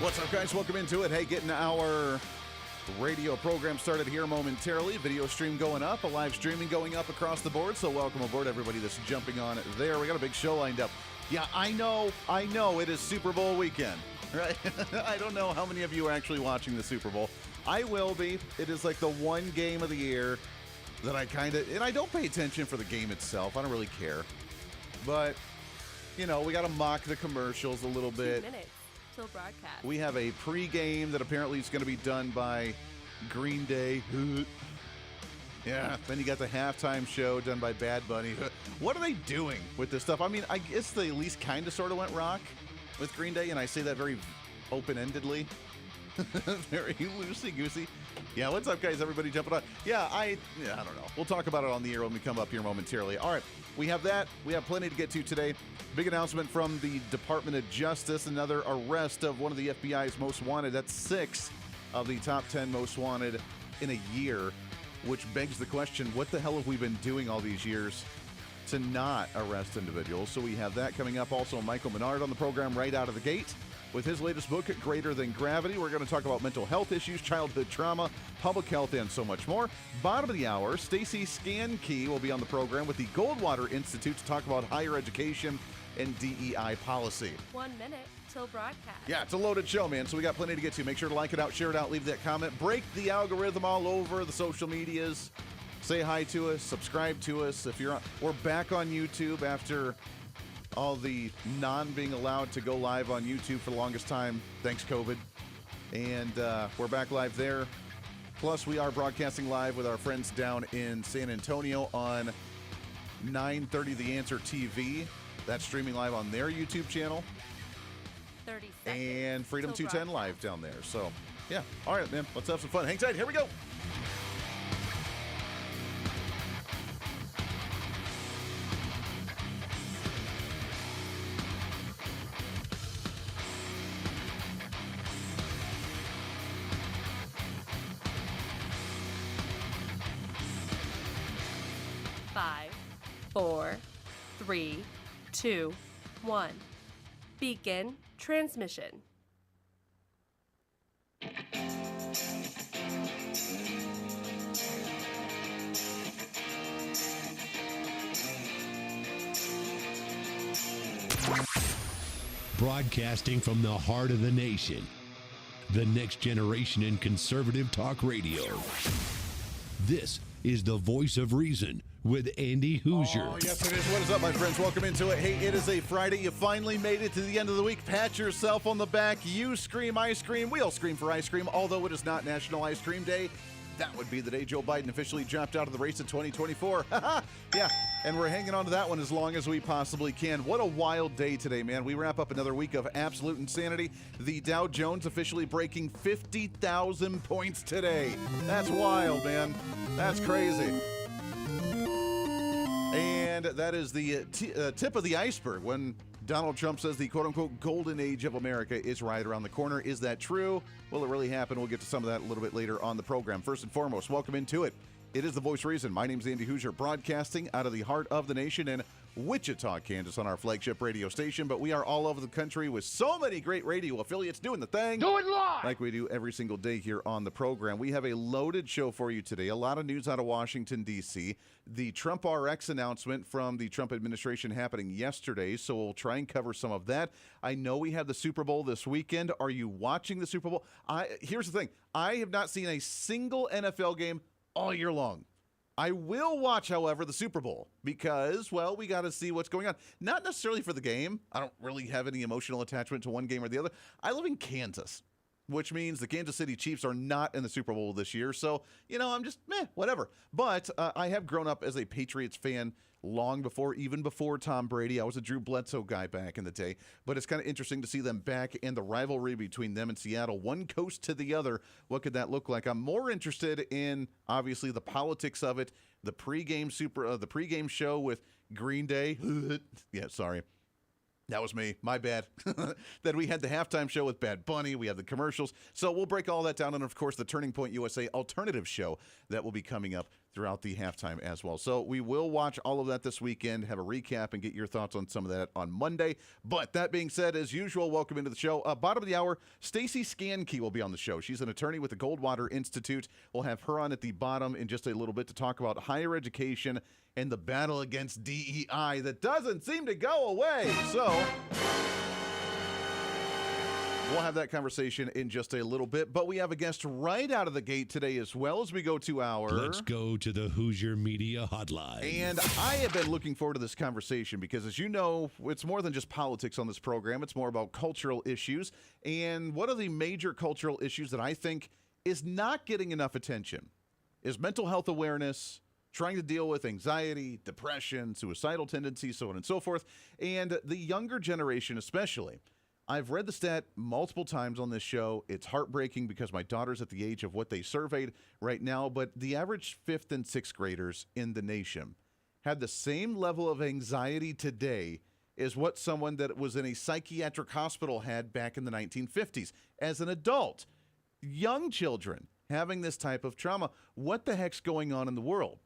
What's up, guys? Welcome into it. Hey, getting our radio program started here momentarily. Video stream going up, a live streaming going up across the board. So welcome aboard, everybody that's jumping on there. We got a big show lined up. Yeah, I know. It is Super Bowl weekend, right? I don't know how many of you are actually watching the Super Bowl. I will be. It is like the one game of the year that I and I don't pay attention for the game itself. I don't really care. But, we got to mock the commercials a little bit. 2 minutes. Broadcast. We have a pregame that apparently is going to be done by Green Day. Yeah, then you got the halftime show done by Bad Bunny. What are they doing with this stuff? I mean, I guess they at least kind of sort of went rock with Green Day, and I say that very open-endedly. Very loosey-goosey. Yeah, what's up, guys? Everybody jumping on. Yeah, I don't know. We'll talk about it on the air when we come up here momentarily. All right, we have that. We have plenty to get to today. Big announcement from the Department of Justice. Another arrest of one of the FBI's most wanted. That's 6 of the top 10 most wanted in a year, which begs the question, what the hell have we been doing all these years to not arrest individuals? So we have that coming up. Also, Michael Menard on the program right out of the gate with his latest book, Greater Than Gravity. We're going to talk about mental health issues, childhood trauma, public health, and so much more. Bottom of the hour, Stacy Scankey will be on the program with the Goldwater Institute to talk about higher education and DEI policy. 1 minute till broadcast. Yeah, it's a loaded show, man, so we got plenty to get to. Make sure to like it out, share it out, leave that comment. Break the algorithm all over the social medias. Say hi to us, subscribe to us. If you're on, we're back on YouTube after all the being allowed to go live on YouTube for the longest time. Thanks, COVID. And we're back live there. Plus, we are broadcasting live with our friends down in San Antonio on 930 The Answer TV. That's streaming live on their YouTube channel. 30 seconds. And Freedom 210 live down there. So, yeah. All right, man. Let's have some fun. Hang tight. Here we go. Five, 4, 3, 2, 1. Begin transmission. Broadcasting from the heart of the nation, the next generation in conservative talk radio. This is the voice of reason with Andy Hooser. Oh, yes, it is. What is up, my friends? Welcome into it. Hey, it is a Friday. You finally made it to the end of the week. Pat yourself on the back. You scream ice cream. We all scream for ice cream, although it is not National Ice Cream Day. That would be the day Joe Biden officially dropped out of the race in 2024. Yeah, and we're hanging on to that one as long as we possibly can. What a wild day today, man. We wrap up another week of absolute insanity. The Dow Jones officially breaking 50,000 points today. That's wild, man. That's crazy. And that is the tip of the iceberg when Donald Trump says the quote-unquote golden age of America is right around the corner. Is that true? Will it really happen? We'll get to some of that a little bit later on the program. First and foremost, welcome into it. It is the Voice of Reason. My name's Andy Hooser, broadcasting out of the heart of the nation in Wichita, Kansas, on our flagship radio station. But we are all over the country with so many great radio affiliates doing the thing. Do it live! Like we do every single day here on the program. We have a loaded show for you today. A lot of news out of Washington, D.C. The Trump RX announcement from the Trump administration happening yesterday, so we'll try and cover some of that. I know we have the Super Bowl this weekend. Are you watching the Super Bowl? Here's the thing. I have not seen a single NFL game all year long. I will watch, however, the Super Bowl because, well, we got to see what's going on. Not necessarily for the game. I don't really have any emotional attachment to one game or the other. I live in Kansas, which means the Kansas City Chiefs are not in the Super Bowl this year. So, I'm just, whatever. But I have grown up as a Patriots fan even before Tom Brady. I was a Drew Bledsoe guy back in the day. But it's kind of interesting to see them back and the rivalry between them and Seattle, one coast to the other. What could that look like? I'm more interested in, obviously, the politics of it, the pregame show with Green Day. Yeah, sorry. That was me. My bad. Then we had the halftime show with Bad Bunny. We have the commercials. So we'll break all that down. And, of course, the Turning Point USA alternative show that will be coming up throughout the halftime as well. So we will watch all of that this weekend, have a recap, and get your thoughts on some of that on Monday. But that being said, as usual, welcome into the show. Bottom of the hour, Stacy Scankey will be on the show. She's an attorney with the Goldwater Institute. We'll have her on at the bottom in just a little bit to talk about higher education and the battle against DEI that doesn't seem to go away. So we'll have that conversation in just a little bit, but we have a guest right out of the gate today as well as we go to our... Let's go to the Hooser Media Hotline. And I have been looking forward to this conversation because, as you know, it's more than just politics on this program. It's more about cultural issues. And one of the major cultural issues that I think is not getting enough attention is mental health awareness, trying to deal with anxiety, depression, suicidal tendencies, so on and so forth. And the younger generation especially. I've read the stat multiple times on this show. It's heartbreaking because my daughter's at the age of what they surveyed right now, but the average 5th and 6th graders in the nation had the same level of anxiety today as what someone that was in a psychiatric hospital had back in the 1950s. As an adult, young children having this type of trauma, what the heck's going on in the world?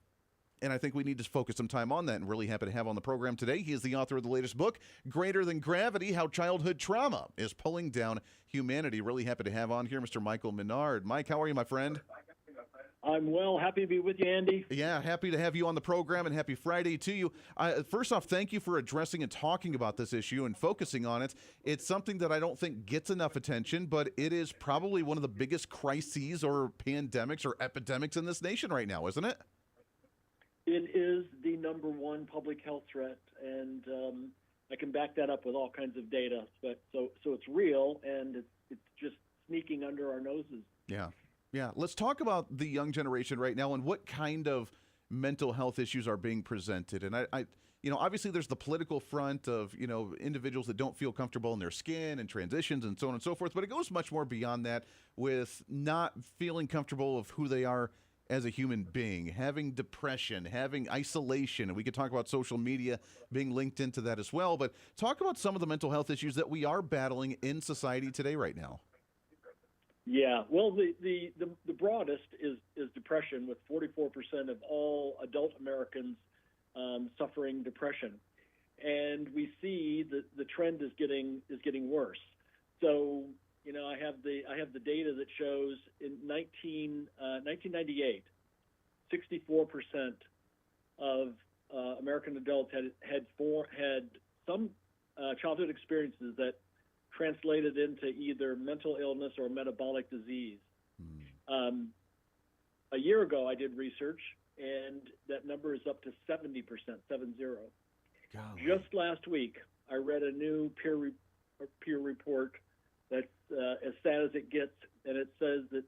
And I think we need to focus some time on that, and really happy to have on the program today. He is the author of the latest book, Greater Than Gravity, How Childhood Trauma is Pulling Down Humanity. Really happy to have on here Mr. Michael Menard. Mike, how are you, my friend? I'm well. Happy to be with you, Andy. Yeah, happy to have you on the program, and happy Friday to you. First off, thank you for addressing and talking about this issue and focusing on it. It's something that I don't think gets enough attention, but it is probably one of the biggest crises or pandemics or epidemics in this nation right now, isn't it? It is the number one public health threat, and I can back that up with all kinds of data. But so it's real, and it's just sneaking under our noses. Yeah. Let's talk about the young generation right now and what kind of mental health issues are being presented. And I obviously there's the political front of, individuals that don't feel comfortable in their skin and transitions and so on and so forth. But it goes much more beyond that with not feeling comfortable of who they are as a human being, having depression, having isolation, and we could talk about social media being linked into that as well, but talk about some of the mental health issues that we are battling in society today right now. Yeah, well, the broadest is depression, with 44% of all adult Americans suffering depression, and we see that the trend is getting worse. So, I have the data that shows in 1998, 64% of American adults had some childhood experiences that translated into either mental illness or metabolic disease. A year ago, I did research, and that number is up to 70%, 70. Golly. Just last week, I read a new peer report that's as sad as it gets, and it says that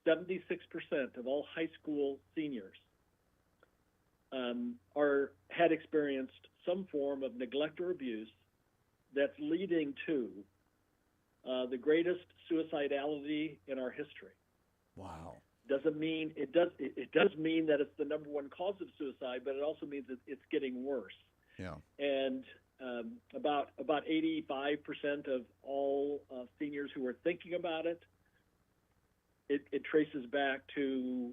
76% of all high school seniors had experienced some form of neglect or abuse that's leading to the greatest suicidality in our history. Wow. Doesn't mean it does mean that it's the number one cause of suicide, but it also means that it's getting worse. Yeah. And about 85% of all seniors who are thinking about it traces back to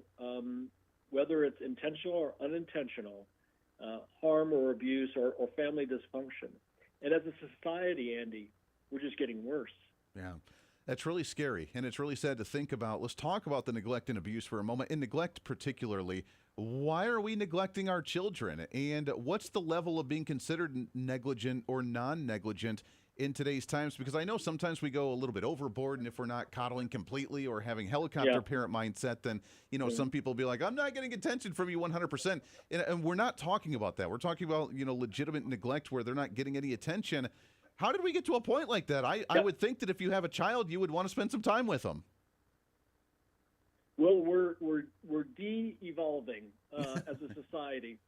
whether it's intentional or unintentional harm or abuse or family dysfunction. And as a society, Andy, we're just getting worse. Yeah. That's really scary, and it's really sad to think about. Let's talk about the neglect and abuse for a moment. In neglect particularly, why are we neglecting our children? And what's the level of being considered negligent or non-negligent in today's times? Because I know sometimes we go a little bit overboard, and if we're not coddling completely or having helicopter parent mindset, then, some people will be like, I'm not getting attention from you 100%. And we're not talking about that. We're talking about, legitimate neglect where they're not getting any attention. How did we get to a point like that? I would think that if you have a child, you would want to spend some time with them. Well, we're de-evolving as a society.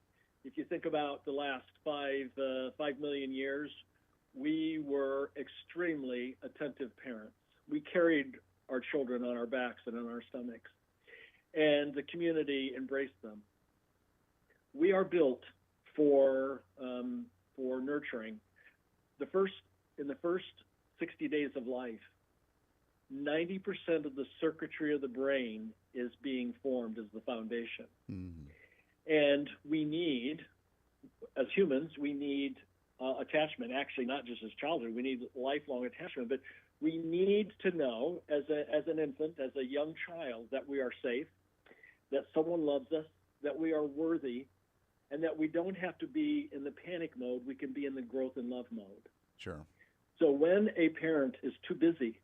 If you think about the last 5 million years, we were extremely attentive parents. We carried our children on our backs and on our stomachs, and the community embraced them. We are built for nurturing. In the first 60 days of life, 90% of the circuitry of the brain is being formed as the foundation. And we need, as humans, we need attachment. Actually, not just as childhood, we need lifelong attachment. But we need to know, as an infant, as a young child, that we are safe, that someone loves us, that we are worthy, and that we don't have to be in the panic mode. We can be in the growth and love mode. Sure. So when a parent is too busy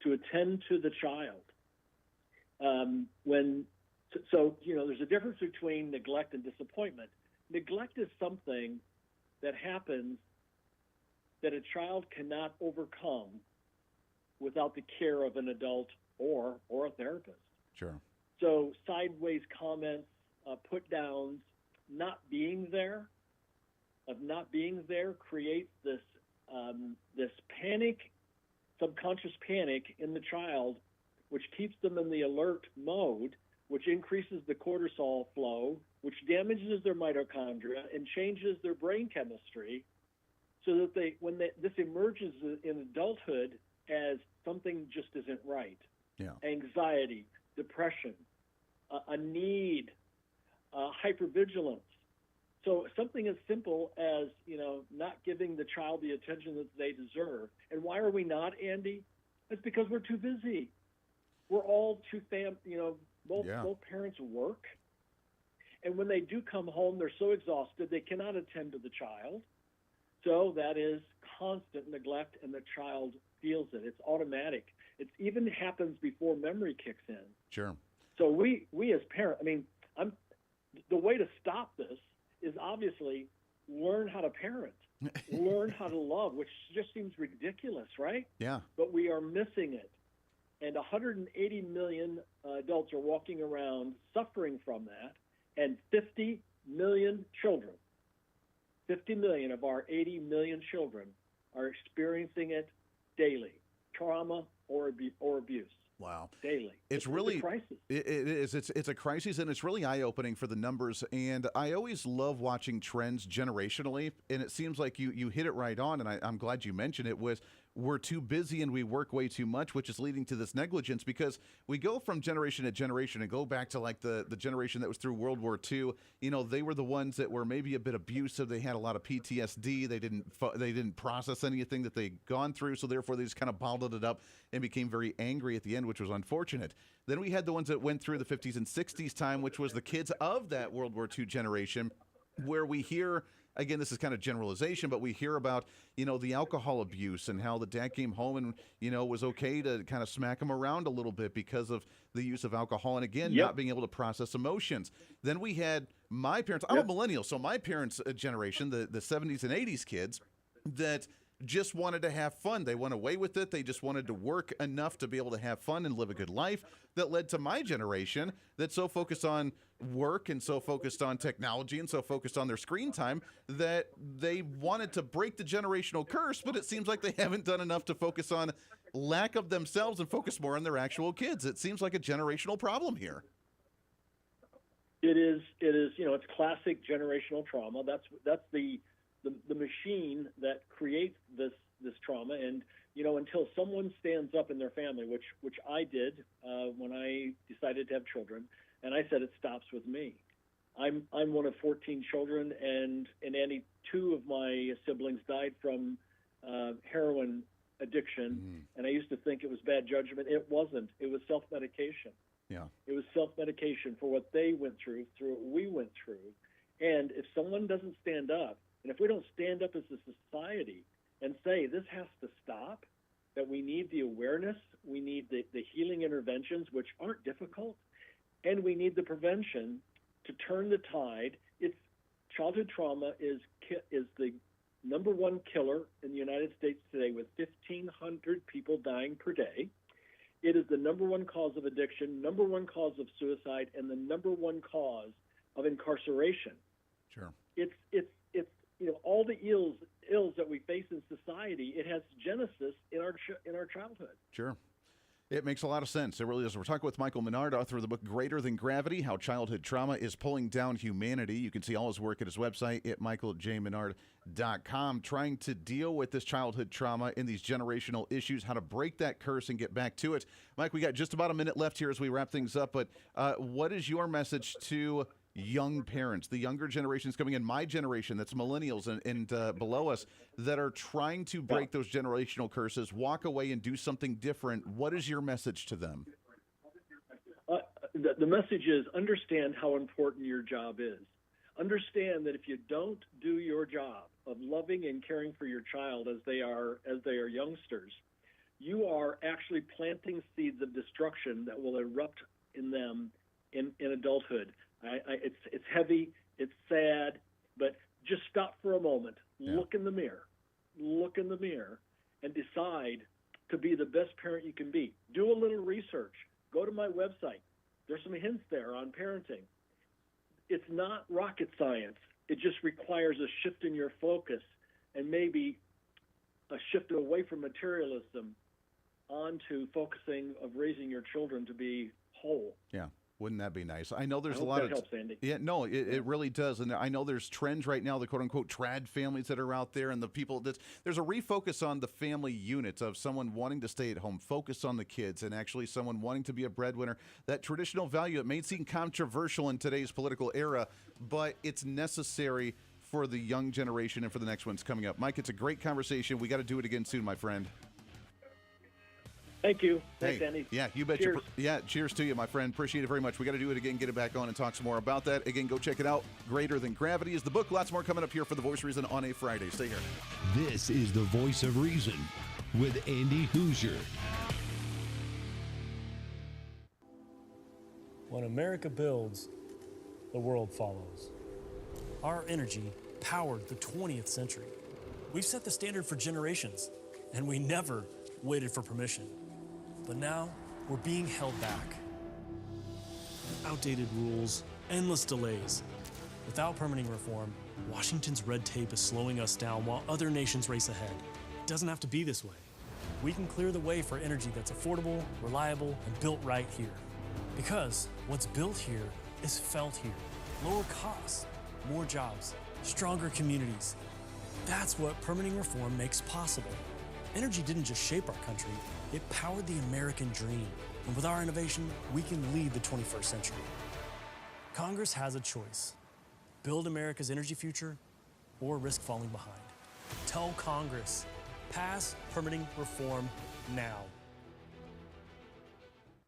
to attend to the child, there's a difference between neglect and disappointment. Neglect is something that happens that a child cannot overcome without the care of an adult or a therapist. Sure. So sideways comments, put downs, not being there creates this panic, subconscious panic in the child, which keeps them in the alert mode, which increases the cortisol flow, which damages their mitochondria and changes their brain chemistry, so that this emerges in adulthood as something just isn't right. Yeah. Anxiety, depression, a need, hypervigilance. So something as simple as, not giving the child the attention that they deserve. And why are we not, Andy? It's because we're too busy. We're all too both parents work. And when they do come home, they're so exhausted, they cannot attend to the child. So that is constant neglect, and the child feels it. It's automatic. It even happens before memory kicks in. Sure. So we as parents, the way to stop this is obviously learn how to parent, learn how to love, which just seems ridiculous, right? Yeah. But we are missing it. And 180 million adults are walking around suffering from that, and 50 million children, 50 million of our 80 million children are experiencing it daily, trauma or abuse. Wow. Daily. It's really a crisis. It is. It's a crisis, and it's really eye-opening for the numbers. And I always love watching trends generationally, and it seems like you hit it right on, and I'm glad you mentioned it, was we're too busy and we work way too much, which is leading to this negligence, because we go from generation to generation and go back to like the generation that was through World War II. They were the ones that were maybe a bit abusive. They had a lot of PTSD. They didn't process anything that they'd gone through, so therefore they just kind of bottled it up and became very angry at the end, which was unfortunate. Then we had the ones that went through the 50s and 60s time, which was the kids of that World War II generation, where we hear, again, this is kind of generalization, but we hear about, the alcohol abuse and how the dad came home and, was okay to kind of smack him around a little bit because of the use of alcohol. And again, not being able to process emotions. Then we had my parents. I'm a millennial, so my parents' generation, the 70s and 80s kids that just wanted to have fun. They went away with it. They just wanted to work enough to be able to have fun and live a good life. That led to my generation that's so focused on work and so focused on technology and so focused on their screen time that they wanted to break the generational curse, but it seems like they haven't done enough to focus on lack of themselves and focus more on their actual kids. It seems like a generational problem here. It is, it's classic generational trauma. That's the machine that creates this trauma. And until someone stands up in their family, which I did when I decided to have children, and I said it stops with me. I'm one of 14 children, and Andy, 2 of my siblings died from heroin addiction, and I used to think it was bad judgment. It wasn't. It was self-medication. Yeah. It was self-medication for what they went through what we went through. And if someone doesn't stand up, and if we don't stand up as a society and say this has to stop, that we need the awareness, we need the healing interventions, which aren't difficult, and we need the prevention to turn the tide. Childhood trauma is the number one killer in the United States today, with 1,500 people dying per day. It is the number one cause of addiction, number one cause of suicide, and the number one cause of incarceration. Sure. It's all the ills that we face in society. It has genesis in our childhood. Sure. It makes a lot of sense. It really does. We're talking with Michael Menard, author of the book Greater Than Gravity, How Childhood Trauma is Pulling Down Humanity. You can see all his work at his website at michaeljmenard.com, trying to deal with this childhood trauma and these generational issues, how to break that curse and get back to it. Mike, we got just about a minute left here as we wrap things up, but what is your message to young parents, the younger generations coming in, my generation, that's millennials and below us, that are trying to break those generational curses, walk away and do something different, what is your message to them? The message is understand how important your job is. Understand that if you don't do your job of loving and caring for your child as they are youngsters, you are actually planting seeds of destruction that will erupt in them in adulthood. It's heavy, it's sad, but just stop for a moment, look in the mirror, and decide to be the best parent you can be. Do a little research. Go to my website. There's some hints there on parenting. It's not rocket science. It just requires a shift in your focus and maybe a shift away from materialism onto focusing of raising your children to be whole. Yeah. Wouldn't that be nice? I know there's a lot of helps, Andy. Yeah, no, it really does. And I know there's trends right now, the quote unquote trad families that are out there, and the people there's a refocus on the family unit of someone wanting to stay at home, focus on the kids, and actually someone wanting to be a breadwinner. That traditional value, it may seem controversial in today's political era, but it's necessary for the young generation and for the next ones coming up. Mike, it's a great conversation. We got to do it again soon, my friend. Thank you. Thanks, Andy. Yeah, you bet. Cheers. Cheers to you, my friend. Appreciate it very much. We got to do it again, get it back on, and talk some more about that. Again, go check it out. Greater Than Gravity is the book. Lots more coming up here for The Voice of Reason on a Friday. Stay here. This is The Voice of Reason with Andy Hooser. When America builds, the world follows. Our energy powered the 20th century. We've set the standard for generations, and we never waited for permission. But now, we're being held back. Outdated rules, endless delays. Without permitting reform, Washington's red tape is slowing us down while other nations race ahead. It doesn't have to be this way. We can clear the way for energy that's affordable, reliable, and built right here. Because what's built here is felt here. Lower costs, more jobs, stronger communities. That's what permitting reform makes possible. Energy didn't just shape our country, it powered the American dream. And with our innovation, we can lead the 21st century. Congress has a choice. Build America's energy future or risk falling behind. Tell Congress, pass permitting reform now.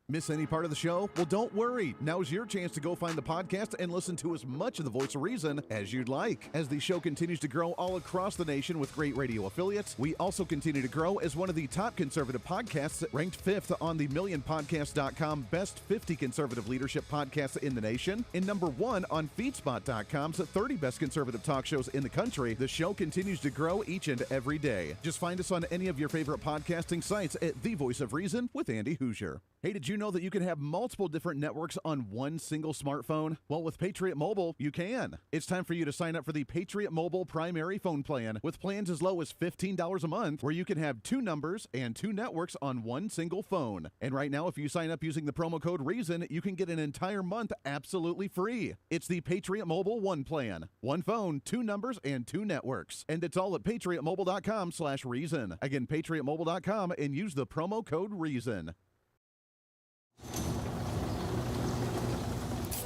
Miss any part of the show? Well, don't worry. Now's your chance to go find the podcast and listen to as much of The Voice of Reason as you'd like. As the show continues to grow all across the nation with great radio affiliates, we also continue to grow as one of the top conservative podcasts, ranked 5th on the MillionPodcast.com Best 50 Conservative Leadership Podcasts in the nation, and number 1 on FeedSpot.com's 30 Best Conservative Talk Shows in the country. The show continues to grow each and every day. Just find us on any of your favorite podcasting sites at The Voice of Reason with Andy Hooser. Hey, did you know that you can have multiple different networks on one single smartphone? Well, with Patriot Mobile, you can. It's time for you to sign up for the Patriot Mobile primary phone plan with plans as low as $15 a month, where you can have 2 numbers and 2 networks on one single phone. And right now, if you sign up using the promo code REASON, you can get an entire month absolutely free. It's the Patriot Mobile One plan. 1 phone, 2 numbers, and 2 networks. And it's all at patriotmobile.com/reason. Again, patriotmobile.com, and use the promo code REASON.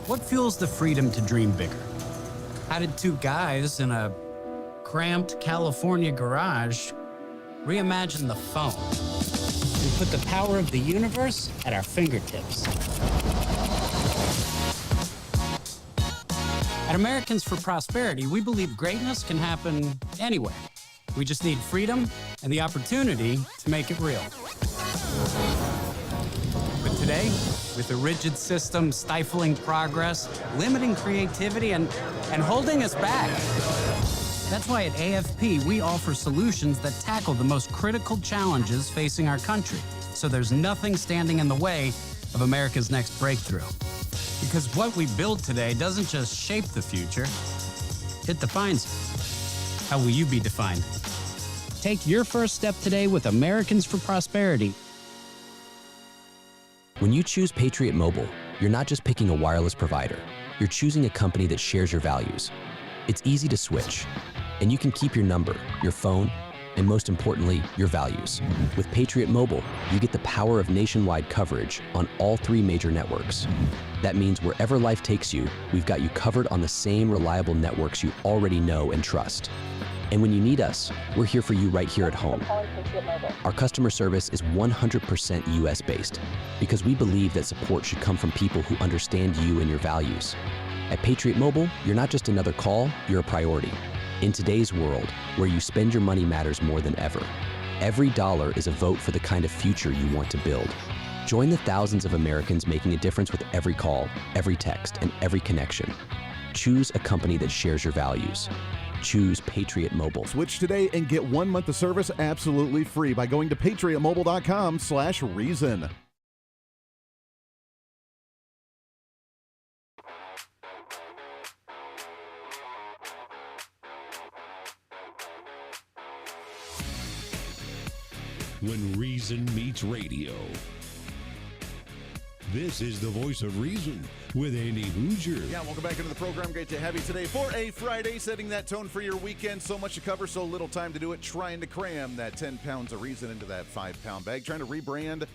What fuels the freedom to dream bigger? How did 2 guys in a cramped California garage reimagine the phone and put the power of the universe at our fingertips? At Americans for Prosperity, we believe greatness can happen anywhere. We just need freedom and the opportunity to make it real. But today, with a rigid system stifling progress, limiting creativity, and holding us back. That's why at AFP, we offer solutions that tackle the most critical challenges facing our country, so there's nothing standing in the way of America's next breakthrough. Because what we build today doesn't just shape the future, it defines it. How will you be defined? Take your first step today with Americans for Prosperity. When you choose Patriot Mobile, you're not just picking a wireless provider. You're choosing a company that shares your values. It's easy to switch, and you can keep your number, your phone, and most importantly, your values. With Patriot Mobile, you get the power of nationwide coverage on all 3 major networks. That means wherever life takes you, we've got you covered on the same reliable networks you already know and trust. And when you need us, we're here for you right here at home. Our customer service is 100% US based because we believe that support should come from people who understand you and your values. At Patriot Mobile, you're not just another call, you're a priority. In today's world, where you spend your money matters more than ever, every dollar is a vote for the kind of future you want to build. Join the thousands of Americans making a difference with every call, every text, and every connection. Choose a company that shares your values. Choose Patriot Mobile. Switch today and get 1 month of service absolutely free by going to patriotmobile.com/reason. When reason meets radio. This is the voice of reason with Andy Hooser. Yeah, welcome back into the program. Great to have you today for a Friday, setting that tone for your weekend. So much to cover, so little time to do it. Trying to cram that 10 pounds of reason into that 5-pound bag. Trying to rebrand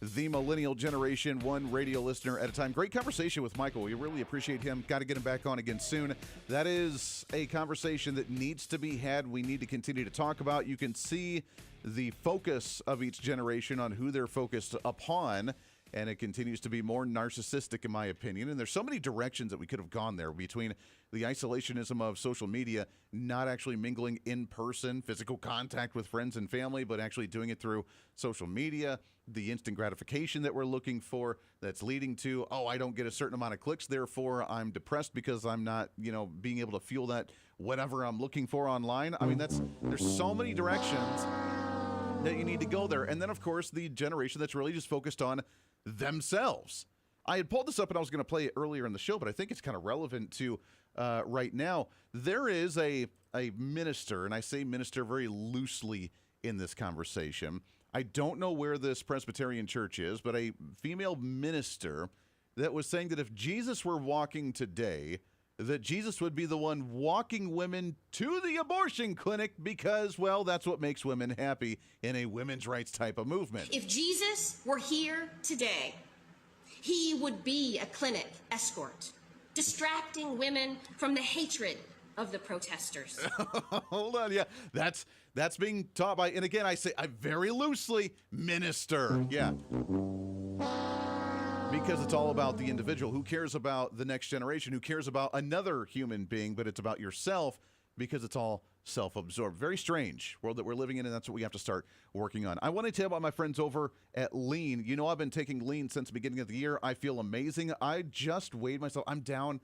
the millennial generation, one radio listener at a time. Great conversation with Michael. We really appreciate him. Got to get him back on again soon. That is a conversation that needs to be had. We need to continue to talk about. You can see the focus of each generation on who they're focused upon, and it continues to be more narcissistic, in my opinion. And there's so many directions that we could have gone there, between the isolationism of social media, not actually mingling in person, physical contact with friends and family, but actually doing it through social media, the instant gratification that we're looking for that's leading to, oh, I don't get a certain amount of clicks, therefore I'm depressed because I'm not, being able to feel that whatever I'm looking for online. I mean, there's so many directions that you need to go there. And then, of course, the generation that's really just focused on themselves. I had pulled this up and I was going to play it earlier in the show, but I think it's kind of relevant to right now. There is a minister, and I say minister very loosely in this conversation. I don't know where this Presbyterian church is, but a female minister that was saying that if Jesus were walking today, that Jesus would be the one walking women to the abortion clinic because, well, that's what makes women happy in a women's rights type of movement. If Jesus were here today, he would be a clinic escort, distracting women from the hatred of the protesters. Hold on, yeah, that's being taught by, and again, I very loosely, minister, yeah. Because it's all about the individual. Who cares about the next generation? Who cares about another human being? But it's about yourself, because it's all self-absorbed. Very strange world that we're living in, and that's what we have to start working on. I want to tell you about my friends over at Lean. You know, I've been taking Lean since the beginning of the year. I feel amazing. I just weighed myself. I'm down,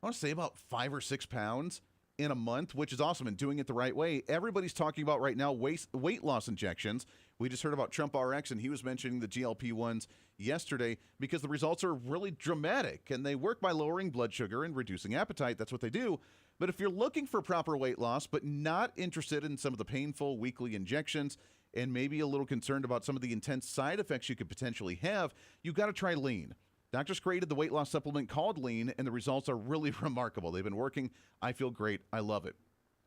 I want to say about 5 or 6 pounds in a month, which is awesome, and doing it the right way. Everybody's talking about right now weight loss injections. We just heard about Trump RX, and he was mentioning the GLP-1s yesterday because the results are really dramatic, and they work by lowering blood sugar and reducing appetite. That's what they do. But if you're looking for proper weight loss but not interested in some of the painful weekly injections and maybe a little concerned about some of the intense side effects you could potentially have, you've got to try Lean. Doctors created the weight loss supplement called Lean, and the results are really remarkable. They've been working. I feel great. I love it.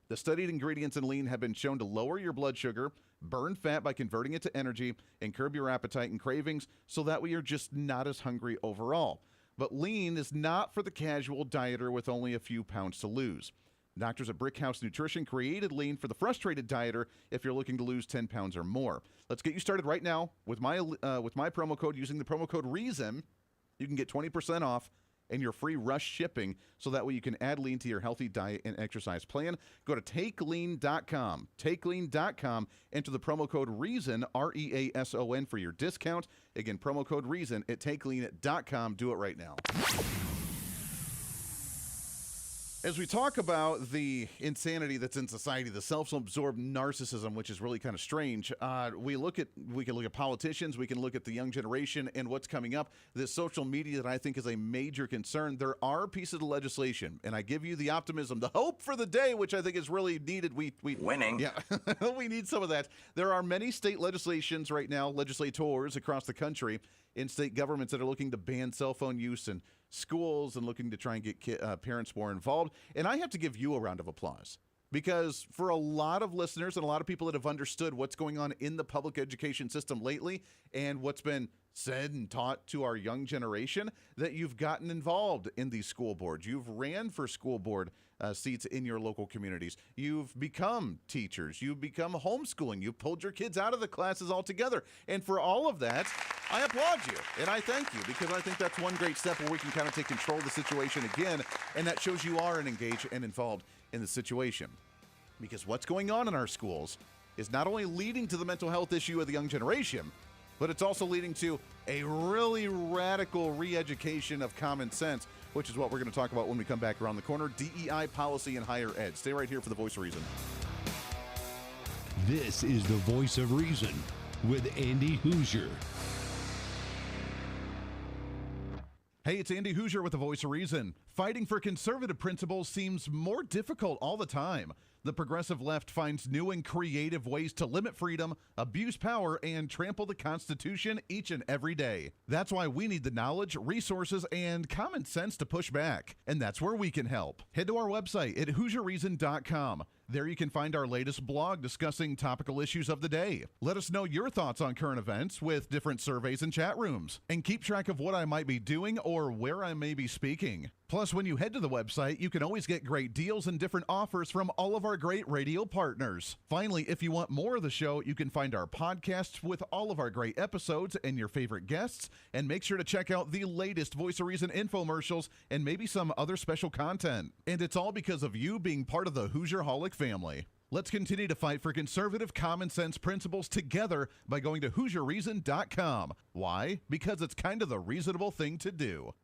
The studied ingredients in Lean have been shown to lower your blood sugar, burn fat by converting it to energy, and curb your appetite and cravings, so that way you're just not as hungry overall. But Lean is not for the casual dieter with only a few pounds to lose. Doctors at Brickhouse Nutrition created Lean for the frustrated dieter if you're looking to lose 10 pounds or more. Let's get you started right now with my promo code. Using the promo code REASON, you can get 20% off and your free rush shipping, so that way you can add Lean to your healthy diet and exercise plan. Go to TakeLean.com. TakeLean.com. Enter the promo code REASON, REASON, for your discount. Again, promo code REASON at TakeLean.com. Do it right now. As we talk about the insanity that's in society, the self-absorbed narcissism, which is really kind of strange, we can look at politicians, we can look at the young generation and what's coming up. This social media that I think is a major concern. There are pieces of legislation, and I give you the optimism, the hope for the day, which I think is really needed. We winning. Yeah, we need some of that. There are many state legislations right now, legislators across the country, in state governments that are looking to ban cell phone use in schools and looking to try and get parents more involved. And I have to give you a round of applause, because for a lot of listeners and a lot of people that have understood what's going on in the public education system lately and what's been said and taught to our young generation, that you've gotten involved in these school boards. You've ran for school board seats in your local communities. You've become teachers. You've become homeschooling. You've pulled your kids out of the classes altogether. And for all of that, I applaud you and I thank you, because I think that's one great step where we can kind of take control of the situation again, and that shows you are engaged and involved in the situation. Because what's going on in our schools is not only leading to the mental health issue of the young generation, but it's also leading to a really radical re-education of common sense, which is what we're going to talk about when we come back around the corner. DEI policy in higher ed. Stay right here for the Voice of Reason. This is the Voice of Reason with Andy Hooser. Hey, it's Andy Hooser with the Voice of Reason. Fighting for conservative principles seems more difficult all the time. The progressive left finds new and creative ways to limit freedom, abuse power, and trample the Constitution each and every day. That's why we need the knowledge, resources, and common sense to push back. And that's where we can help. Head to our website at HooserReason.com. There you can find our latest blog discussing topical issues of the day. Let us know your thoughts on current events with different surveys and chat rooms. And keep track of what I might be doing or where I may be speaking. Plus, when you head to the website, you can always get great deals and different offers from all of our great radio partners. Finally, if you want more of the show, you can find our podcasts with all of our great episodes and your favorite guests. And make sure to check out the latest Voice of Reason infomercials and maybe some other special content. And it's all because of you being part of the Hoosier-holic family. Let's continue to fight for conservative common sense principles together by going to HooserReason.com. Why? Because it's kind of the reasonable thing to do.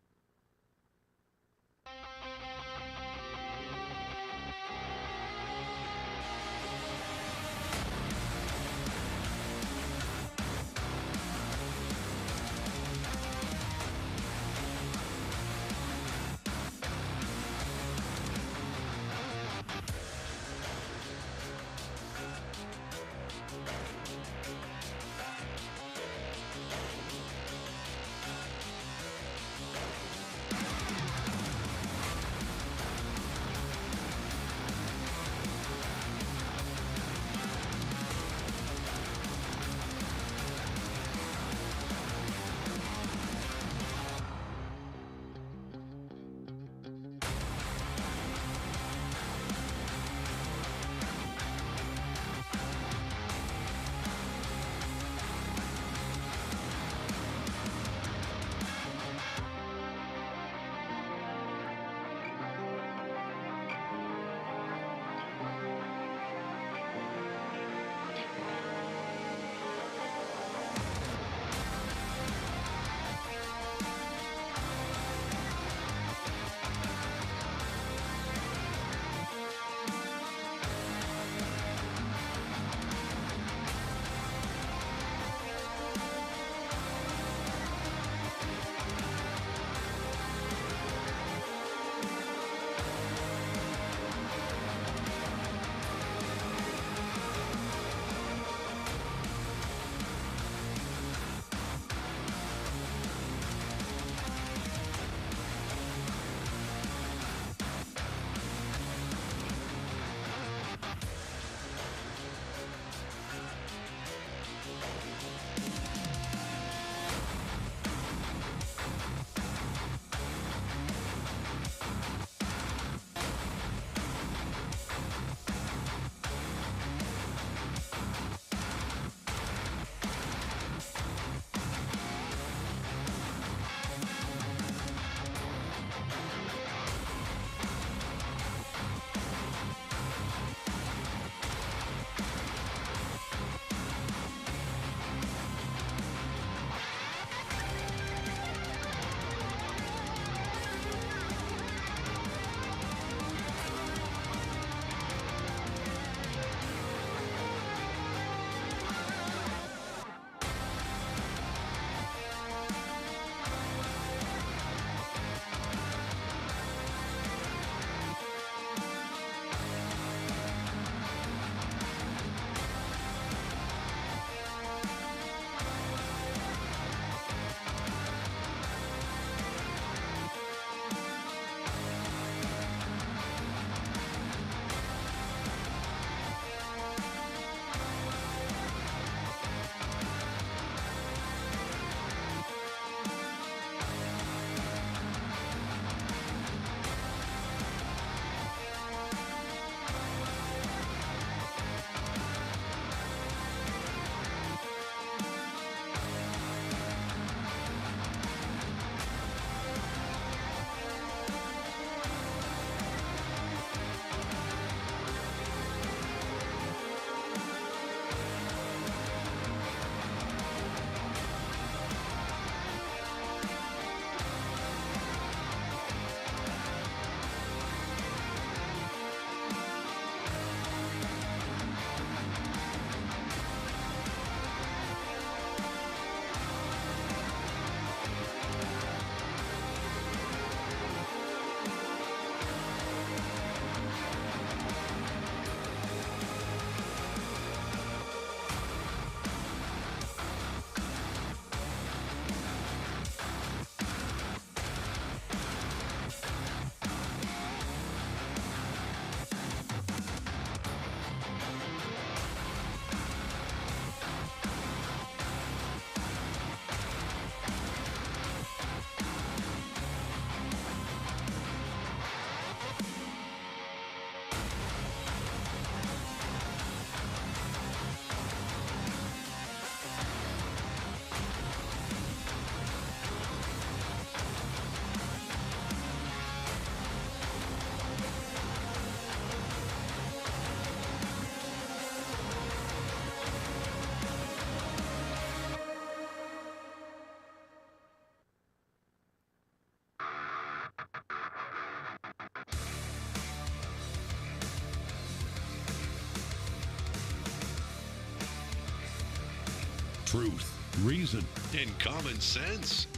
truth, reason, and common sense.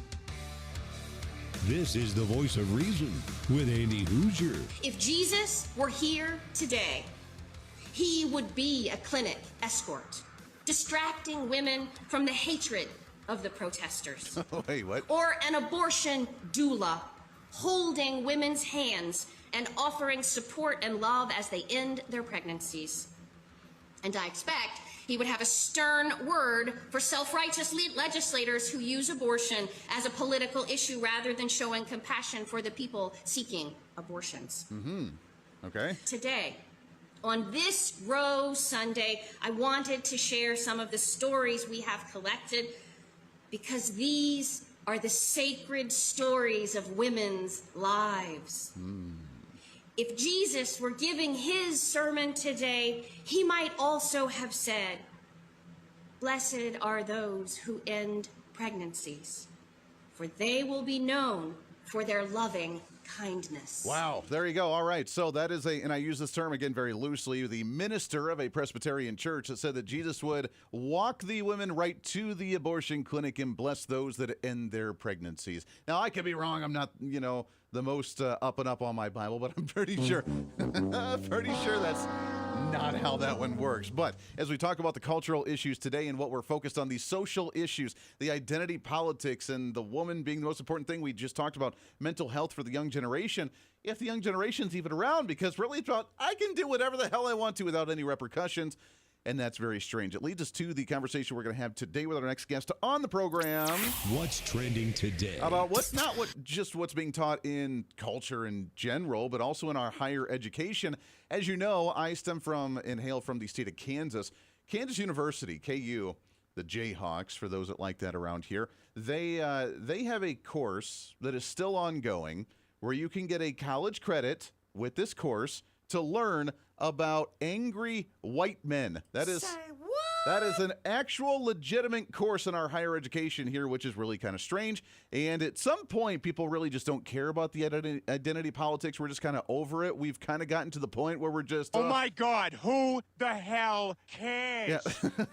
This is the Voice of Reason with Andy Hooser. If Jesus were here today, he would be a clinic escort, distracting women from the hatred of the protesters. Wait, what? Or an abortion doula, holding women's hands and offering support and love as they end their pregnancies. And I expect he would have a stern word for self-righteous legislators who use abortion as a political issue rather than showing compassion for the people seeking abortions. Okay. Today, on this Roe Sunday, I wanted to share some of the stories we have collected because these are the sacred stories of women's lives. If Jesus were giving his sermon today, he might also have said, "Blessed are those who end pregnancies, for they will be known for their loving kindness." Wow, there you go. All right, so that is and I use this term again very loosely, the minister of a Presbyterian church that said that Jesus would walk the women right to the abortion clinic and bless those that end their pregnancies. Now, I could be wrong. I'm not, the most up and up on my Bible, but I'm pretty sure, that's not how that one works. But as we talk about the cultural issues today and what we're focused on, the social issues, the identity politics, and the woman being the most important thing, we just talked about mental health for the young generation. If the young generation's even around, because really it's about, I can do whatever the hell I want to without any repercussions. And that's very strange. It leads us to the conversation we're going to have today with our next guest on the program. What's trending today? About what's being taught in culture in general, but also in our higher education. As you know, I stem from and hail from the state of Kansas. Kansas University, KU, the Jayhawks, for those that like that around here, they have a course that is still ongoing where you can get a college credit with this course to learn about angry white men. That is an actual legitimate course in our higher education here, which is really kind of strange. And at some point, people really just don't care about the identity politics. We're just kind of over it. We've kind of gotten to the point where we're just... oh, my God, who the hell cares?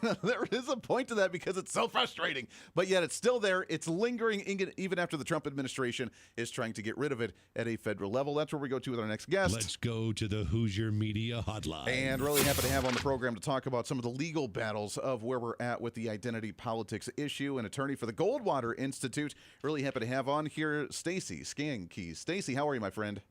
Yeah, there is a point to that because it's so frustrating. But yet it's still there. It's lingering even after the Trump administration is trying to get rid of it at a federal level. That's where we go to with our next guest. Let's go to the Hoosier Media Hotline. And really happy to have on the program to talk about some of the legal battles of where we're at with the identity politics issue. An attorney for the Goldwater Institute. Really happy to have on here Stacy Skanke. Stacy, how are you, my friend?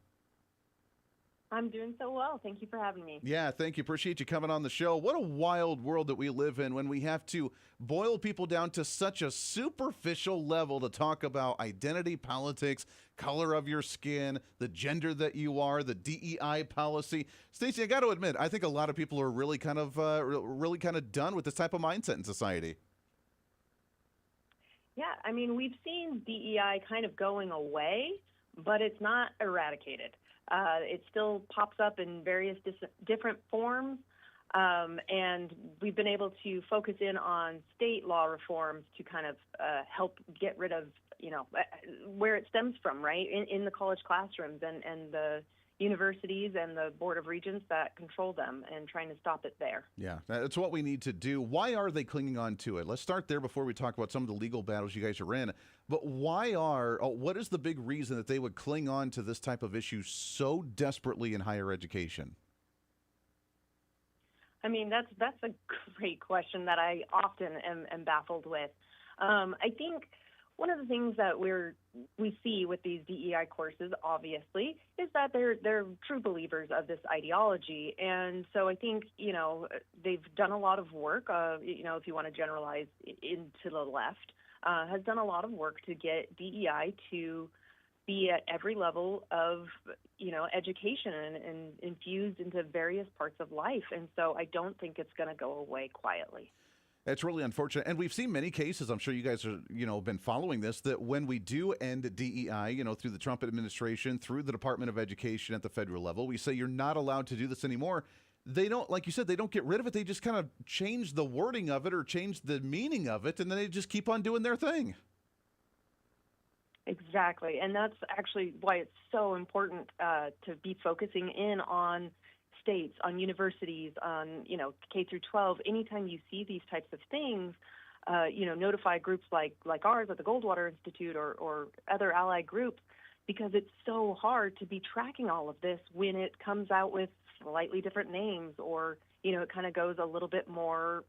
I'm doing so well. Thank you for having me. Yeah, thank you. Appreciate you coming on the show. What a wild world that we live in when we have to boil people down to such a superficial level to talk about identity politics, color of your skin, the gender that you are, the DEI policy. Stacey, I got to admit, I think a lot of people are really kind of done with this type of mindset in society. Yeah, I mean, we've seen DEI kind of going away, but it's not eradicated. It still pops up in various different forms, and we've been able to focus in on state law reforms to kind of help get rid of, where it stems from, right, in the college classrooms and the universities and the Board of Regents that control them, and trying to stop it there. Yeah, that's what we need to do. Why are they clinging on to it? Let's start there before we talk about some of the legal battles you guys are in. But what is the big reason that they would cling on to this type of issue so desperately in higher education? I mean, that's a great question that I often am baffled with. I think one of the things that we see with these DEI courses, obviously, is that they're true believers of this ideology. And so I think, they've done a lot of work, if you want to generalize into the left, has done a lot of work to get DEI to be at every level of, education and infused into various parts of life. And so I don't think it's going to go away quietly. It's really unfortunate. And we've seen many cases, I'm sure you guys are, been following this, that when we do end DEI, through the Trump administration, through the Department of Education at the federal level, we say you're not allowed to do this anymore. They don't, like you said, they don't get rid of it. They just kind of change the wording of it or change the meaning of it, and then they just keep on doing their thing. Exactly. And that's actually why it's so important to be focusing in on states, on universities, on, K through 12. Anytime you see these types of things, notify groups like ours at the Goldwater Institute or other allied groups, because it's so hard to be tracking all of this when it comes out with slightly different names, or it kind of goes a little bit more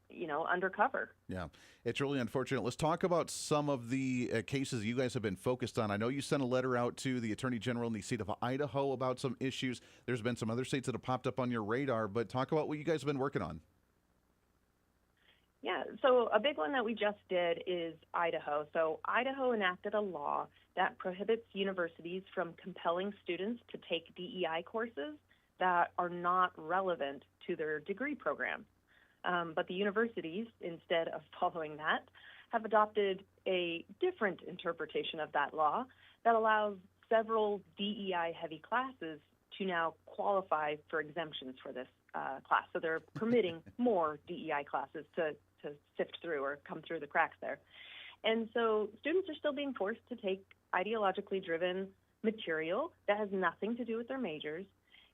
undercover. Yeah, it's really unfortunate. Let's talk about some of the cases you guys have been focused on. I know you sent a letter out to the Attorney General in the state of Idaho about some issues. There's been some other states that have popped up on your radar, but talk about what you guys have been working on. Yeah, so a big one that we just did is Idaho. So Idaho enacted a law that prohibits universities from compelling students to take DEI courses that are not relevant to their degree program. But the universities, instead of following that, have adopted a different interpretation of that law that allows several DEI-heavy classes to now qualify for exemptions for this class. So they're permitting more DEI classes to sift through or come through the cracks there. And so students are still being forced to take ideologically driven material that has nothing to do with their majors.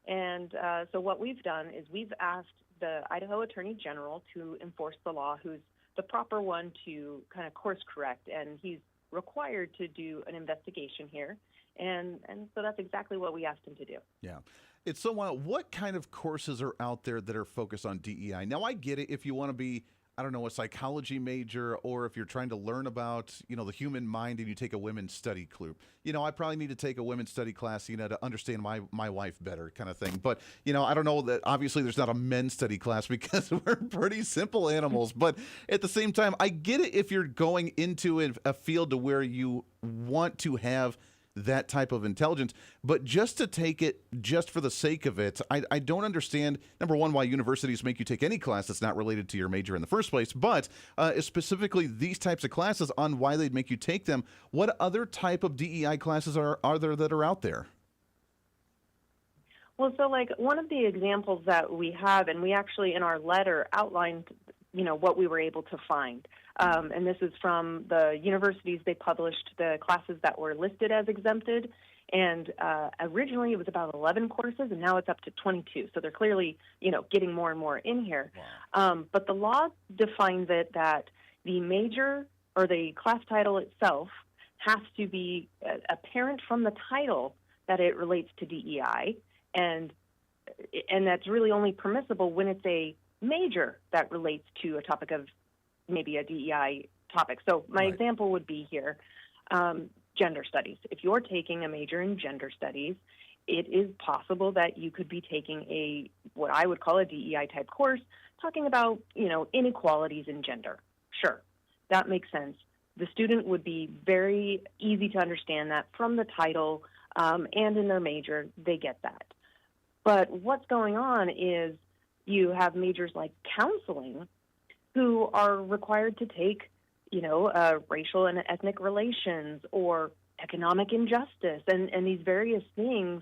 And so what we've done is we've asked the Idaho Attorney General to enforce the law, who's the proper one to kind of course correct, and he's required to do an investigation here. And so that's exactly what we asked him to do. Yeah. It's so wild. What kind of courses are out there that are focused on DEI? Now, I get it if you want to be, I don't know, a psychology major, or if you're trying to learn about, the human mind and you take a women's study group. I probably need to take a women's study class, to understand my wife better, kind of thing. But, I don't know that obviously there's not a men's study class because we're pretty simple animals. But at the same time, I get it if you're going into a field to where you want to have that type of intelligence, but just to take it just for the sake of it, I don't understand, number one, why universities make you take any class that's not related to your major in the first place, but specifically these types of classes, on why they'd make you take them. What other type of DEI classes are there that are out there? Well, so like one of the examples that we have, and we actually in our letter outlined, what we were able to find. And this is from the universities. They published the classes that were listed as exempted. And originally it was about 11 courses, and now it's up to 22. So they're clearly, getting more and more in here. Wow. But the law defines it that the major or the class title itself has to be apparent from the title that it relates to DEI. And that's really only permissible when it's a major that relates to a topic of maybe a DEI topic. So my example would be here, gender studies. If you're taking a major in gender studies, it is possible that you could be taking what I would call a DEI type course, talking about, inequalities in gender. Sure, that makes sense. The student would be very easy to understand that from the title, and in their major, they get that. But what's going on is you have majors like counseling who are required to take, racial and ethnic relations or economic injustice and these various things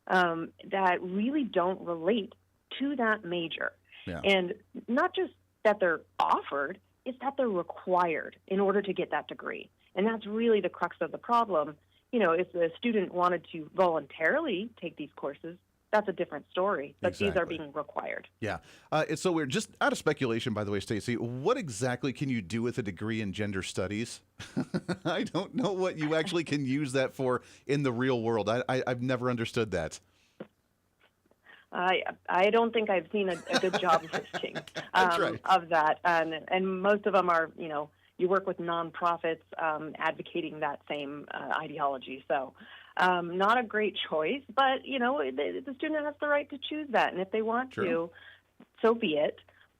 that really don't relate to that major. Yeah. And not just that they're offered, it's that they're required in order to get that degree. And that's really the crux of the problem. If the student wanted to voluntarily take these courses, that's a different story, but These are being required. Yeah. It's so weird. Just out of speculation, by the way, Stacey, what exactly can you do with a degree in gender studies? I don't know what you actually can use that for in the real world. I've never understood that. I don't think I've seen a good job listing of that. And most of them are, you work with nonprofits advocating that same ideology. So not a great choice, but, the student has the right to choose that. And if they want to, so be it.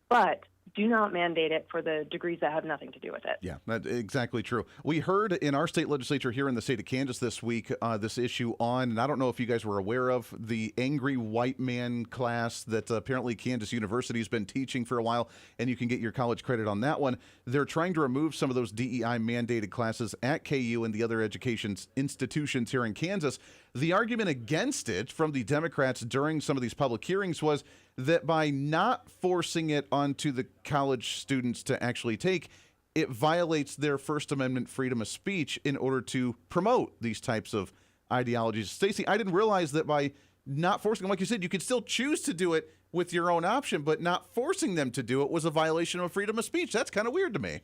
But do not mandate it for the degrees that have nothing to do with it. Yeah, that's exactly true. We heard in our state legislature here in the state of Kansas this week this issue on, and I don't know if you guys were aware of, the angry white man class that apparently Kansas University has been teaching for a while, and you can get your college credit on that one. They're trying to remove some of those DEI mandated classes at KU and the other education institutions here in Kansas. The argument against it from the Democrats during some of these public hearings was that by not forcing it onto the college students to actually take, it violates their First Amendment freedom of speech in order to promote these types of ideologies. Stacey, I didn't realize that by not forcing them, like you said, you could still choose to do it with your own option, but not forcing them to do it was a violation of freedom of speech. That's kind of weird to me.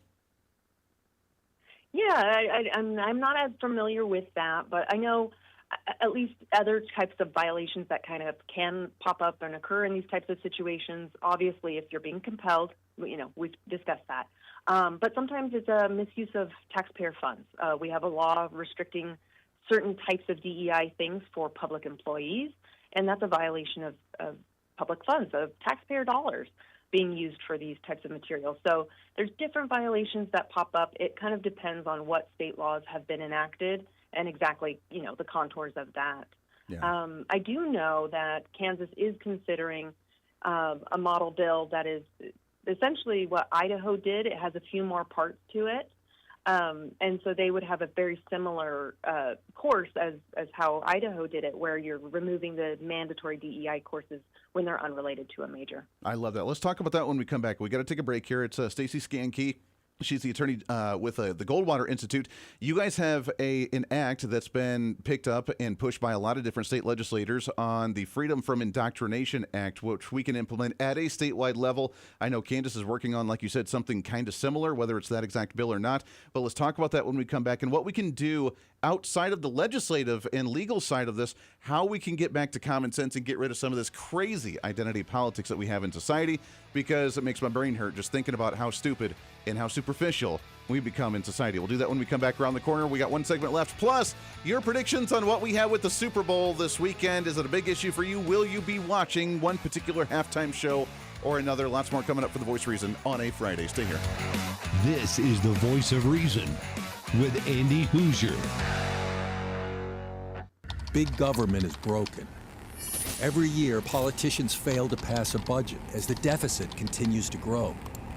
Yeah, I'm not as familiar with that, but I know at least other types of violations that kind of can pop up and occur in these types of situations. Obviously, if you're being compelled, we've discussed that. But sometimes it's a misuse of taxpayer funds. We have a law restricting certain types of DEI things for public employees, and that's a violation of public funds, of taxpayer dollars being used for these types of materials. So there's different violations that pop up. It kind of depends on what state laws have been enacted and exactly, the contours of that. Yeah. I do know that Kansas is considering a model bill that is essentially what Idaho did. It has a few more parts to it. And so they would have a very similar course as how Idaho did it, where you're removing the mandatory DEI courses when they're unrelated to a major. I love that. Let's talk about that when we come back. We got to take a break here. It's Stacey Skanke. She's the attorney with the Goldwater Institute. You guys have an act that's been picked up and pushed by a lot of different state legislators on the Freedom from Indoctrination Act, which we can implement at a statewide level. I know Candace is working on, like you said, something kind of similar, whether it's that exact bill or not. But let's talk about that when we come back and what we can do outside of the legislative and legal side of this, how we can get back to common sense and get rid of some of this crazy identity politics that we have in society, because it makes my brain hurt just thinking about how stupid and how superficial we become in society. We'll do that when we come back around the corner. We got one segment left. Plus, your predictions on what we have with the Super Bowl this weekend. Is it a big issue for you? Will you be watching one particular halftime show or another? Lots more coming up for The Voice of Reason on a Friday. Stay here. This is The Voice of Reason with Andy Hooser. Big government is broken. Every year, politicians fail to pass a budget as the deficit continues to grow.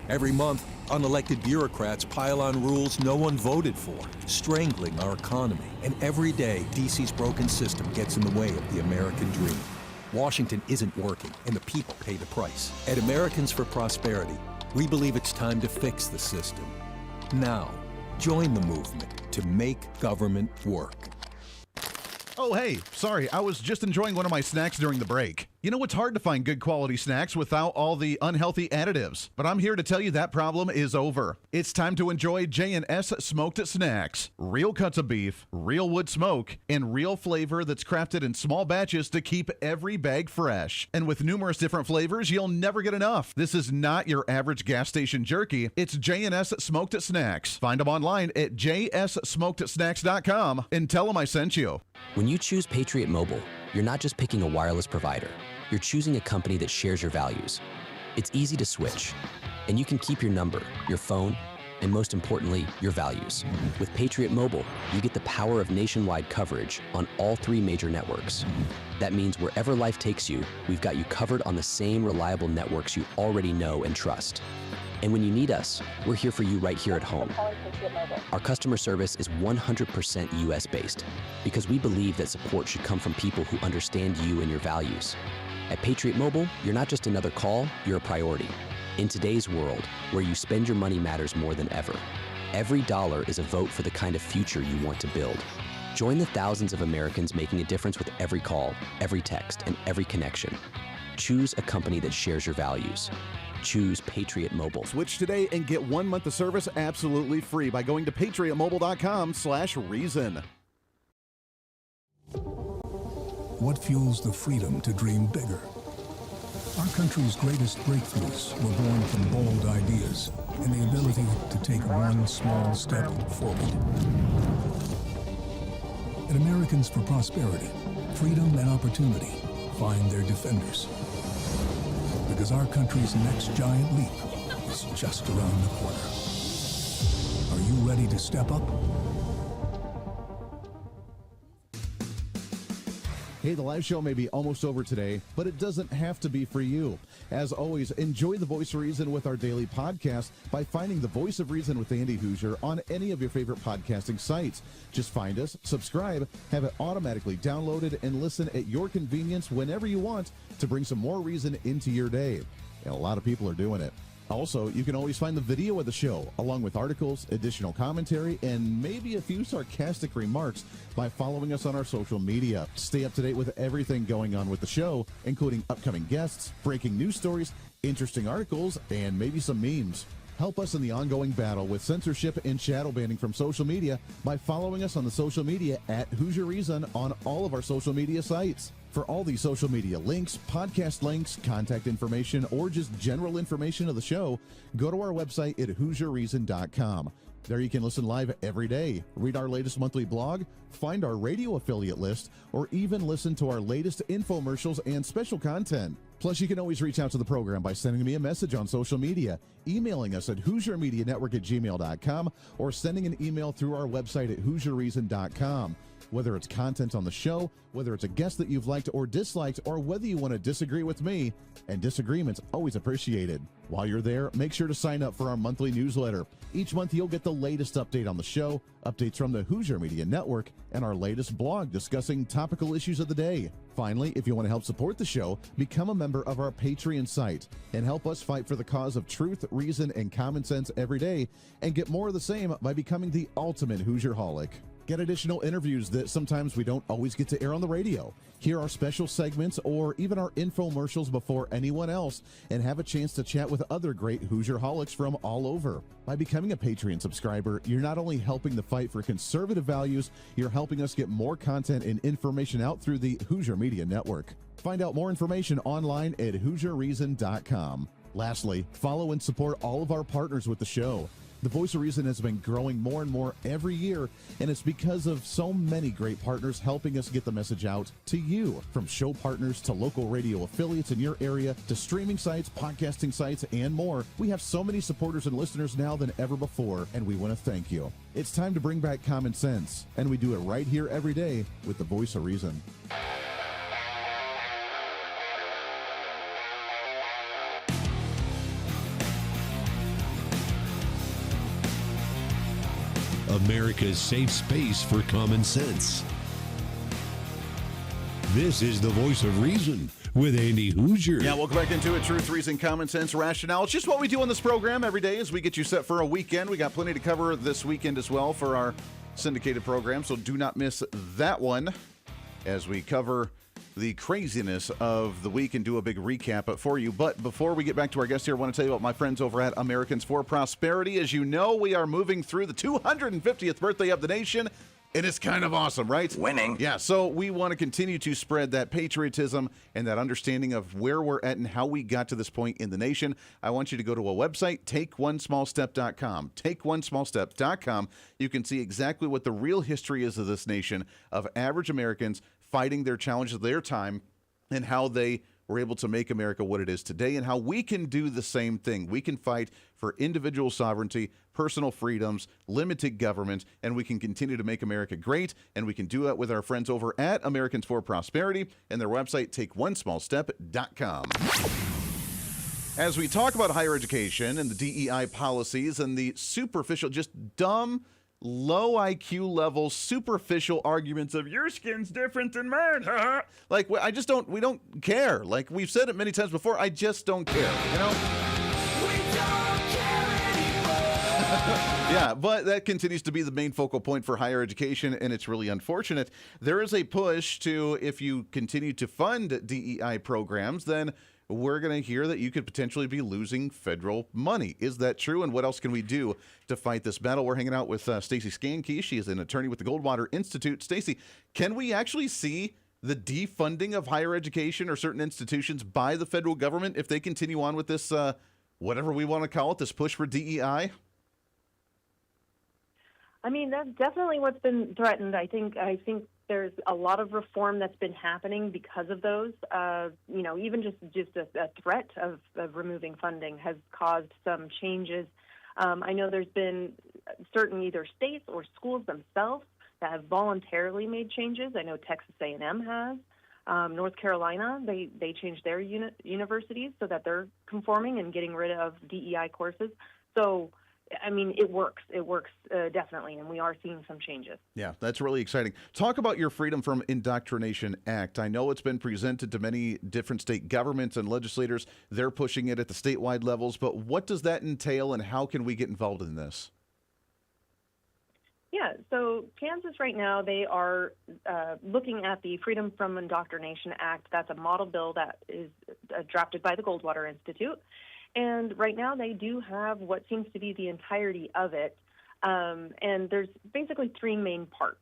Every month, unelected bureaucrats pile on rules no one voted for, strangling our economy. And every day, DC's broken system gets in the way of the American dream. Washington isn't working, and the people pay the price. At Americans for Prosperity, we believe it's time to fix the system. Now, join the movement to make government work. Oh, hey, sorry, I was just enjoying one of my snacks during the break. You know, it's hard to find good quality snacks without all the unhealthy additives, but I'm here to tell you that problem is over. It's time to enjoy J&S Smoked Snacks. Real cuts of beef, real wood smoke, and real flavor that's crafted in small batches to keep every bag fresh. And with numerous different flavors, you'll never get enough. This is not your average gas station jerky. It's J&S Smoked Snacks. Find them online at jssmokedsnacks.com and tell them I sent you. When you choose Patriot Mobile, you're not just picking a wireless provider. You're choosing a company that shares your values. It's easy to switch, and you can keep your number, your phone, and most importantly, your values. With Patriot Mobile, you get the power of nationwide coverage on all 3 major networks. That means wherever life takes you, we've got you covered on the same reliable networks you already know and trust. And when you need us, we're here for you right here at home. Our customer service is 100% US-based because we believe that support should come from people who understand you and your values. At Patriot Mobile, you're not just another call, you're a priority. In today's world, where you spend your money matters more than ever, every dollar is a vote for the kind of future you want to build. Join the thousands of Americans making a difference with every call, every text, and every connection. Choose a company that shares your values. Choose Patriot Mobile. Switch today and get 1 month of service absolutely free by going to patriotmobile.com/reason. What fuels the freedom to dream bigger? Our country's greatest breakthroughs were born from bold ideas and the ability to take one small step forward. At Americans for Prosperity, freedom and opportunity find their defenders. Because our country's next giant leap is just around the corner. Are you ready to step up? Hey, the live show may be almost over today, but it doesn't have to be for you. As always, enjoy The Voice of Reason with our daily podcast by finding The Voice of Reason with Andy Hooser on any of your favorite podcasting sites. Just find us, subscribe, have it automatically downloaded, and listen at your convenience whenever you want to bring some more reason into your day. And a lot of people are doing it. Also, you can always find the video of the show, along with articles, additional commentary, and maybe a few sarcastic remarks by following us on our social media. Stay up to date with everything going on with the show, including upcoming guests, breaking news stories, interesting articles, and maybe some memes. Help us in the ongoing battle with censorship and shadow banning from social media by following us on the social media at Hooser Reason on all of our social media sites. For all these social media links, podcast links, contact information, or just general information of the show, go to our website at HooserReason.com. There you can listen live every day, read our latest monthly blog, find our radio affiliate list, or even listen to our latest infomercials and special content. Plus, you can always reach out to the program by sending me a message on social media, emailing us at HooserMediaNetwork@gmail.com, or sending an email through our website at HooserReason.com. Whether it's content on the show, whether it's a guest that you've liked or disliked, or whether you want to disagree with me, and disagreement's always appreciated. While you're there, make sure to sign up for our monthly newsletter. Each month, you'll get the latest update on the show, updates from the Hooser Media Network, and our latest blog discussing topical issues of the day. Finally, if you want to help support the show, become a member of our Patreon site and help us fight for the cause of truth, reason, and common sense every day, and get more of the same by becoming the ultimate Hoosierholic. Get additional interviews that sometimes we don't always get to air on the radio. Hear our special segments or even our infomercials before anyone else, and have a chance to chat with other great Hoosierholics from all over. By becoming a Patreon subscriber, you're not only helping the fight for conservative values, you're helping us get more content and information out through the Hooser Media Network. Find out more information online at HooserReason.com. Lastly, follow and support all of our partners with the show. The Voice of Reason has been growing more and more every year, and it's because of so many great partners helping us get the message out to you. From show partners to local radio affiliates in your area to streaming sites, podcasting sites, and more, we have so many supporters and listeners now than ever before, and we want to thank you. It's time to bring back common sense, and we do it right here every day with the Voice of Reason. America's safe space for common sense. This is the Voice of Reason with Andy Hooser. Yeah, welcome back into it. Truth, reason, common sense, rationale. It's just what we do on this program every day as we get you set for a weekend. We got plenty to cover this weekend as well for our syndicated program, so do not miss that one as we cover the craziness of the week and do a big recap for you. But before we get back to our guest here, I want to tell you about my friends over at Americans for Prosperity. As you know, we are moving through the 250th birthday of the nation, and it's kind of awesome, right? Winning. Yeah, so we want to continue to spread that patriotism and that understanding of where we're at and how we got to this point in the nation. I want you to go to a website, takeonesmallstep.com. Takeonesmallstep.com. You can see exactly what the real history is of this nation, of average Americans fighting their challenges of their time, and how they were able to make America what it is today, and how we can do the same thing. We can fight for individual sovereignty, personal freedoms, limited government, and we can continue to make America great, and we can do that with our friends over at Americans for Prosperity and their website, takeonesmallstep.com. As we talk about higher education and the DEI policies and the superficial, just dumb, low IQ level, superficial arguments of your skin's different than mine. Like, we don't care. Like, we've said it many times before, I just don't care, you know? We don't care anymore. Yeah, but that continues to be the main focal point for higher education, and it's really unfortunate. There is a push to, if you continue to fund DEI programs, then we're going to hear that you could potentially be losing federal money. Is that true? And what else can we do to fight this battle? We're hanging out with Stacey Skanke. She is an attorney with the Goldwater Institute. Stacey, can we actually see the defunding of higher education or certain institutions by the federal government if they continue on with this, whatever we want to call it, this push for DEI? I mean, that's definitely what's been threatened. I think there's a lot of reform that's been happening because of those. Even just a threat of removing funding has caused some changes. I know there's been certain either states or schools themselves that have voluntarily made changes. I know Texas A&M has. North Carolina, they changed their universities so that they're conforming and getting rid of DEI courses. So, I mean, it works. It works definitely, and we are seeing some changes. Yeah, that's really exciting. Talk about your Freedom from Indoctrination Act. I know it's been presented to many different state governments and legislators. They're pushing it at the statewide levels, but what does that entail, and how can we get involved in this? Yeah, so Kansas right now, they are looking at the Freedom from Indoctrination Act. That's a model bill that is drafted by the Goldwater Institute. And right now they do have what seems to be the entirety of it. And there's basically three main parts.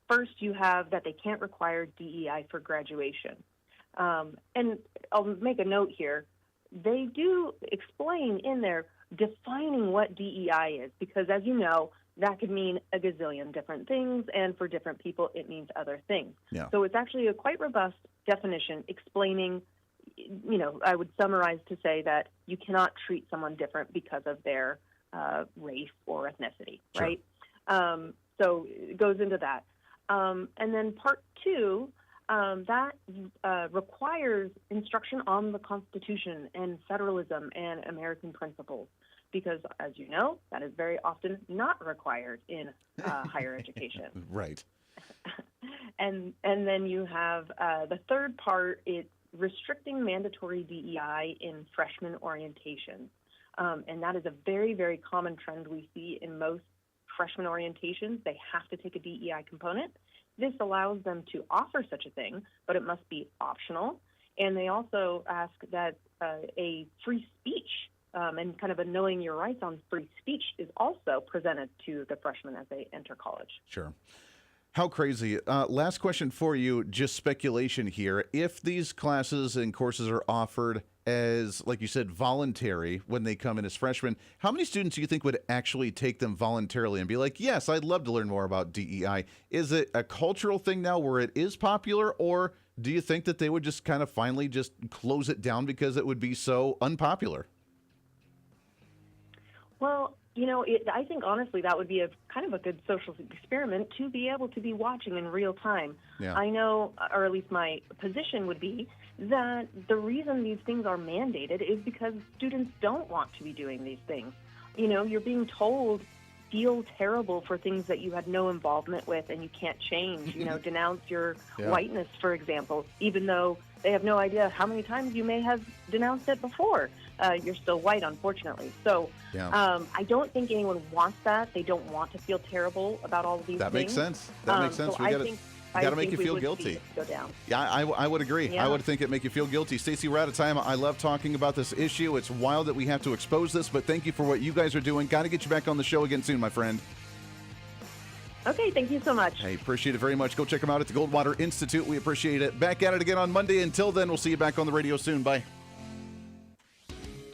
First, you have that they can't require DEI for graduation. And I'll make a note here. They do explain in there defining what DEI is, because as you know, that could mean a gazillion different things, and for different people, it means other things. Yeah. So it's actually a quite robust definition explaining, I would summarize to say that you cannot treat someone different because of their race or ethnicity, Sure. right? So it goes into that. And then part two, that requires instruction on the Constitution and federalism and American principles, because, as you know, that is very often not required in higher education. Right. And then you have the third part, it's restricting mandatory DEI in freshman orientation. And that is a very, very common trend we see in most freshman orientations. They have to take a DEI component. This allows them to offer such a thing, but it must be optional. And they also ask that a free speech and kind of a knowing your rights on free speech is also presented to the freshmen as they enter college. Sure. How crazy. Last question for you, just speculation here. If these classes and courses are offered as, like you said, voluntary when they come in as freshmen, how many students do you think would actually take them voluntarily and be like, yes, I'd love to learn more about DEI? Is it a cultural thing now where it is popular, or do you think that they would just kind of finally just close it down because it would be so unpopular? Well, I think honestly that would be a kind of a good social experiment to be able to be watching in real time. Yeah. I know, or at least my position would be, that the reason these things are mandated is because students don't want to be doing these things. You're being told, feel terrible for things that you had no involvement with and you can't change. Denounce your whiteness, for example, even though they have no idea how many times you may have denounced it before. You're still white, unfortunately. So I don't think anyone wants that. They don't want to feel terrible about all of these That things. makes sense. That makes sense. We got to make you feel guilty. Go down. Yeah, I would agree. Yeah. I would think it'd make you feel guilty. Stacey, we're out of time. I love talking about this issue. It's wild that we have to expose this, but thank you for what you guys are doing. Got to get you back on the show again soon, my friend. Okay, thank you so much. Hey, appreciate it very much. Go check them out at the Goldwater Institute. We appreciate it. Back at it again on Monday. Until then, we'll see you back on the radio soon. Bye.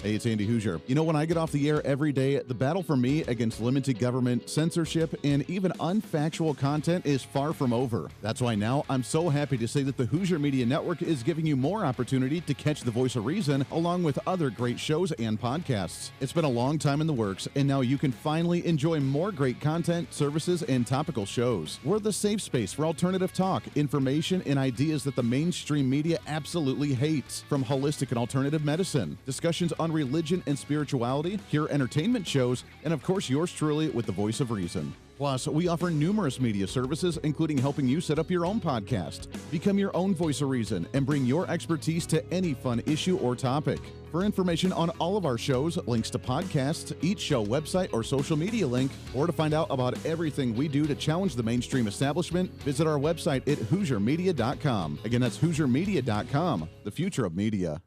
Hey, it's Andy Hooser. When I get off the air every day, the battle for me against limited government, censorship, and even unfactual content is far from over. That's why now I'm so happy to say that the Hooser Media Network is giving you more opportunity to catch the voice of reason along with other great shows and podcasts. It's been a long time in the works, and now you can finally enjoy more great content, services, and topical shows. We're the safe space for alternative talk, information, and ideas that the mainstream media absolutely hates. From holistic and alternative medicine, discussions on religion and spirituality, pure entertainment shows, and of course yours truly with the voice of reason. Plus, we offer numerous media services, including helping you set up your own podcast. Become your own voice of reason and bring your expertise to any fun issue or topic. For information on all of our shows, links to podcasts, each show website or social media link, or to find out about everything we do to challenge the mainstream establishment, visit our website at HooserMedia.com. Again, that's HooserMedia.com, the future of media.